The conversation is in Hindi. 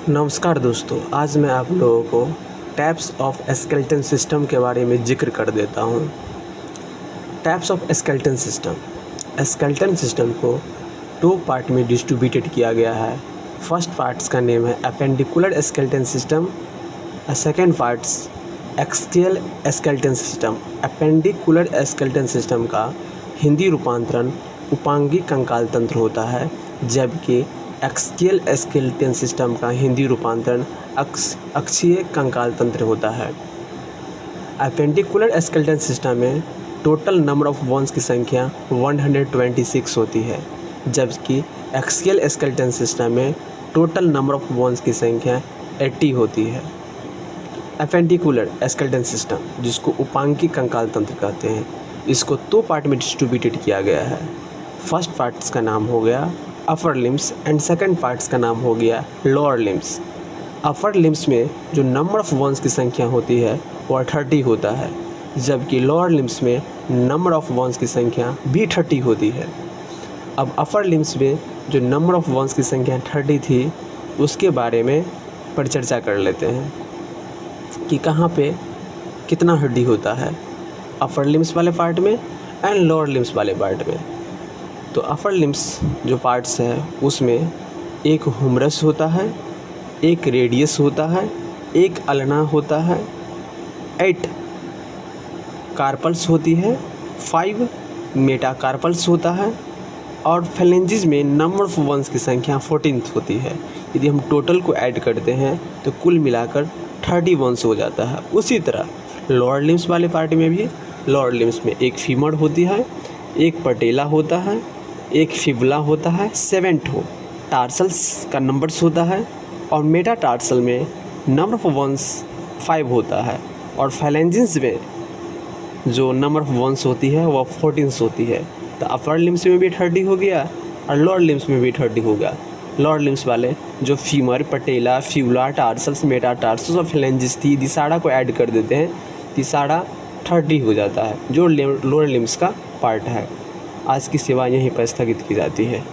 नमस्कार दोस्तों, आज मैं आप लोगों को टाइप्स ऑफ स्केलेटन सिस्टम के बारे में जिक्र कर देता हूँ। टाइप्स ऑफ स्केलेटन सिस्टम को दो पार्ट में डिस्ट्रीब्यूटेड किया गया है। फर्स्ट पार्ट्स का नेम है appendicular skeleton system, second parts axial skeleton system. Appendicular skeleton system का हिंदी रूपांतरण उपांगी कंकाल तंत्र होता है, जबकि एक्सियल स्केलेटन सिस्टम का हिंदी रूपांतरण अक्षीय कंकाल तंत्र होता है। अपेंडिकुलर स्केलेटन सिस्टम में टोटल नंबर ऑफ बोन्स की संख्या 126 होती है, जबकि एक्सियल स्केलेटन सिस्टम में टोटल नंबर ऑफ बोन्स की संख्या 80 होती है। अपेंडिकुलर स्केलेटन सिस्टम, जिसको उपांगी कंकाल तंत्र कहते हैं, इसको दो पार्ट में डिस्ट्रीब्यूटेड किया गया है। फर्स्ट पार्ट्स का नाम हो गया upper limbs and second parts का नाम हो गया लोअर लिम्स। अपर लिम्स में जो नंबर ऑफ बोन्स की संख्या होती है वह 30 होता है, जबकि लोअर लिम्स में नंबर ऑफ बोन्स की संख्या भी 30 होती है। अब अपर लिम्स में जो नंबर ऑफ बोन्स की संख्या 30 थी, उसके बारे में परिचर्चा कर लेते हैं कि कहाँ पे कितना हड्डी होता है, अपर लिम्स वाले पार्ट में एंड लोअर लिम्स वाले पार्ट में। तो अपर लिम्स जो पार्ट्स है उसमें एक हुमरस होता है, एक रेडियस होता है, एक अल्ना होता है, 8 कार्पल्स होती है, 5 मेटाकार्पल्स होता है और फेलेंजिस में नंबर ऑफ बोन्स की संख्या 14 होती है। यदि हम टोटल को ऐड करते हैं तो कुल मिलाकर 30 बोन्स हो जाता है। उसी तरह लोअर लिम्स वाले पार्ट में भी लोअर लिम्स में एक फीमर होती है, एक पटेला होता है, एक फिबुला होता है, 7 टार्सल्स का नंबर्स होता है और मेटाटार्सल में नंबर ऑफ बोन्स 5 होता है और फेलेंजिस में जो नंबर ऑफ बोन्स होती है वह 14 होती है। तो अपर लिम्स में भी 30 हो गया और लोअर लिम्स में भी 30 हो गया। लोअर लिम्स वाले जो फीमर, पटेला, फिबुला, टार्सल्स, मेटाटार्सल्स और फेलेंजिस थी, दिसाड़ा को ऐड कर देते हैं, दिसाड़ा 30 हो जाता है, जो लोअर लिम्स का पार्ट है। आज की सेवा यहीं पर स्थगित की जाती है।